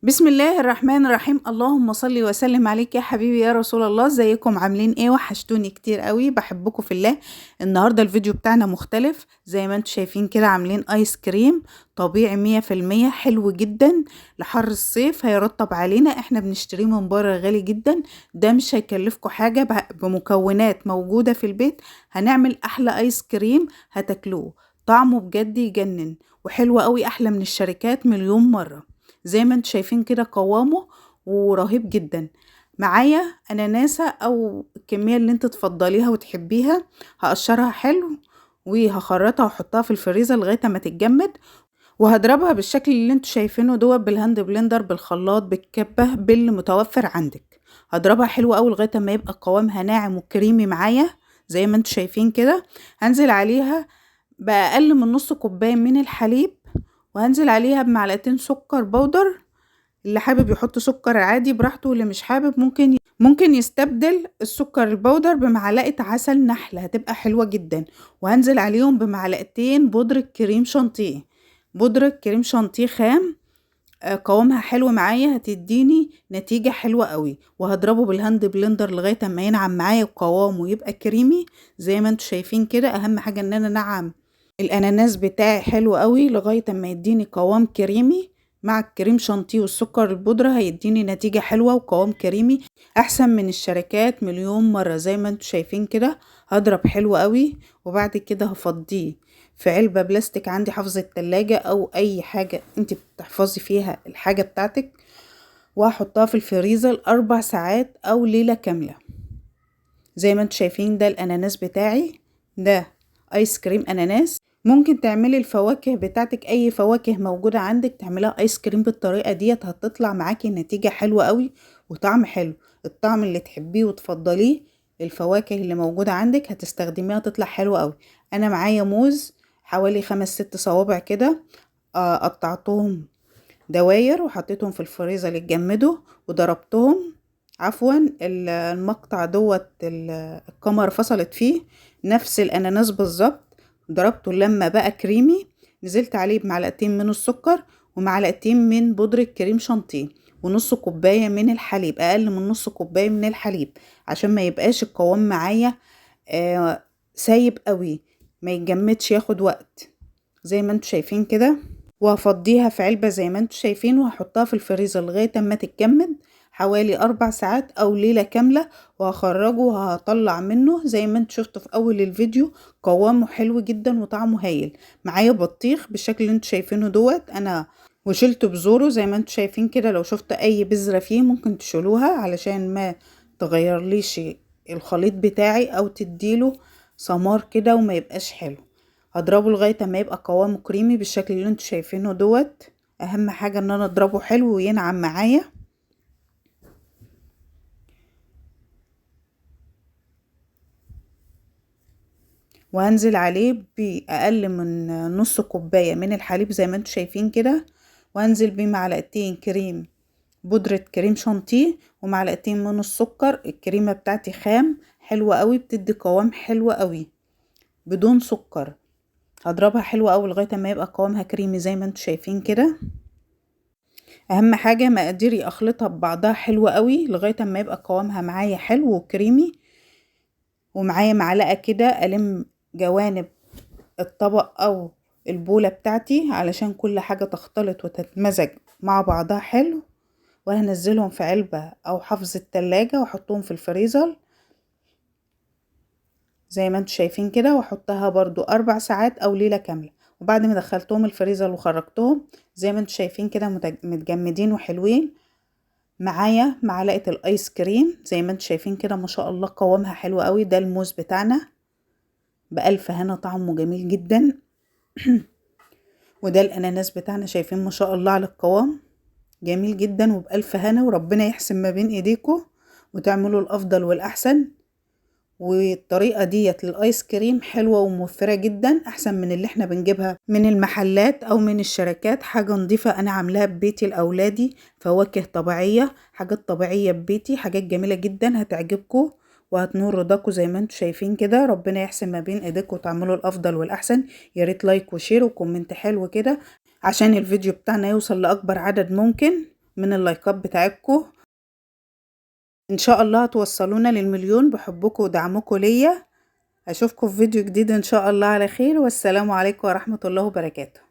بسم الله الرحمن الرحيم. اللهم صل وسلم عليك يا حبيبي يا رسول الله. ازيكم عاملين ايه؟ وحشتوني كتير قوي، بحبكم في الله. النهارده الفيديو بتاعنا مختلف، زي ما انتم شايفين كده عاملين ايس كريم طبيعي 100%، حلو جدا لحر الصيف، هيرطب علينا. احنا بنشتريه من بره غالي جدا، ده مش هيكلفكم حاجه، بمكونات موجوده في البيت هنعمل احلى ايس كريم هتاكلوه. طعمه بجد يجنن وحلو قوي، احلى من الشركات مليون مره. زي ما انتم شايفين كده قوامه ورهيب جدا. معايا اناناسة او الكمية اللي انت تفضليها وتحبيها، هقشرها حلو وهخرطها واحطها في الفريزر لغاية ما تتجمد، وهضربها بالشكل اللي انتوا شايفينه دوت، بالهاند بلندر، بالخلاط، بالكبة، باللي متوفر عندك. هضربها حلو قوي لغاية ما يبقى قوامها ناعم وكريمي معايا زي ما انتوا شايفين كده. هنزل عليها بأقل من نص كوباية من الحليب، وهنزل عليها بمعلقتين سكر بودر. اللي حابب يحط سكر عادي براحته، واللي مش حابب ممكن يستبدل السكر البودر بمعلقة عسل نحل، هتبقى حلوة جدا. وهنزل عليهم بمعلقتين بودرة كريم شانتيه، بودرة كريم شانتيه خام. قوامها حلو معايا، هتديني نتيجة حلوة قوي. وهضربه بالهاند بلندر لغاية ما ينعم معايا وقوامه يبقى كريمي زي ما انتوا شايفين كده. اهم حاجة ان انا نعم الاناناس بتاعي حلو قوي لغاية ما يديني قوام كريمي، مع الكريم شانتيه والسكر البودرة هيديني نتيجة حلوة وقوام كريمي احسن من الشركات مليون مرة زي ما انتوا شايفين كده. هضرب حلو قوي، وبعد كده هفضيه في علبة بلاستيك عندي، حافظة التلاجة او اي حاجة انت بتحفظي فيها الحاجة بتاعتك، وهحطها في الفريزر 4 ساعات او ليلة كاملة. زي ما انتوا شايفين ده الاناناس بتاعي، ده ايس كريم اناناس. ممكن تعملي الفواكه بتاعتك، اي فواكه موجودة عندك تعملها ايس كريم بالطريقة ديت، هتطلع معاكي نتيجة حلوة قوي وطعم حلو. الطعم اللي تحبيه وتفضليه، الفواكه اللي موجودة عندك هتستخدميها تطلع حلوة قوي. انا معايا موز حوالي 5 6 صوابع كده، قطعتهم دواير وحطيتهم في الفريزر يتجمدوا وضربتهم. عفوا، المقطع دوت الكاميرا فصلت فيه، نفس الاناناس بالظبط. ضربته لما بقى كريمي، نزلت عليه بمعلقتين من السكر ومعلقتين من بودرة كريم شانتيه ونص كوباية من الحليب، اقل من نص كوباية من الحليب، عشان ما يبقاش القوام معايا سايب قوي، ما يتجمدش، ياخد وقت زي ما انتوا شايفين كده. وهفضيها في علبة زي ما انتوا شايفين، وهحطها في الفريزر لغاية اما تتجمد حوالي 4 ساعات او ليلة كاملة. وهخرجه وهطلع منه زي ما انتوا شفتوا في اول الفيديو، قوامه حلو جدا وطعمه هايل. معايا بطيخ بالشكل اللي انتوا شايفينه دوت، انا وشلته بذوره زي ما انتوا شايفين كده. لو شفت اي بذرة فيه ممكن تشيلوها علشان ما تغيرليش الخليط بتاعي او تديله سمار كده وما يبقاش حلو. هضربه لغاية ما يبقى قوامه كريمي بالشكل اللي انتوا شايفينه دوت. اهم حاجة ان انا اضربه حلو وينعم معايا. وهنزل عليه بأقل من نص كوباية من الحليب زي ما انتوا شايفين كده. وهنزل بيه معلقتين كريم، بودرة كريم شانتيه، ومعلقتين من السكر. الكريمة بتاعتي خام حلوة قوي، بتدي قوام حلو قوي بدون سكر. هضربها حلوة قوي لغاية ما يبقى قوامها كريمي زي ما انتوا شايفين كده. اهم حاجة مقاديري اخلطها ببعضها حلوة قوي لغاية اما يبقى قوامها معايا حلو وكريمي. ومعايا معلقة كده الم جوانب الطبق او البولة بتاعتي علشان كل حاجة تختلط وتتمزج مع بعضها حلو. وهنزلهم في علبة او حفظ التلاجة واحطهم في الفريزر زي ما انتوا شايفين كده، واحطها برضو 4 ساعات او ليلة كاملة. وبعد ما دخلتهم الفريزر وخرجتهم زي ما انتوا شايفين كده متجمدين وحلوين. معايا معلقة الايس كريم زي ما انتوا شايفين كده، ما شاء الله قوامها حلو قوي. ده الموز بتاعنا بألف هنا، طعمه جميل جدا. وده الاناناس بتاعنا، شايفين ما شاء الله على القوام، جميل جدا وبألف هنا. وربنا يحسن ما بين ايديكم وتعملوا الافضل والاحسن. والطريقة ديت للآيس كريم حلوة وموفرة جدا، أحسن من اللي احنا بنجيبها من المحلات أو من الشركات. حاجة نظيفة أنا عاملاها ببيتي لأولادي، فواكه طبيعية، حاجات طبيعية ببيتي، حاجات جميلة جدا هتعجبكم وهتنور رضاكم زي ما انتم شايفين كده. ربنا يحسن ما بين ايديكم وتعملوا الأفضل والأحسن. يا ريت لايك وشير وكومنت حلو كده عشان الفيديو بتاعنا يوصل لأكبر عدد ممكن. من اللايكات بتاعتكم. ان شاء الله هتوصلونا للمليون بحبكم ودعمكم ليا. اشوفكم في فيديو جديد ان شاء الله على خير، والسلام عليكم ورحمة الله وبركاته.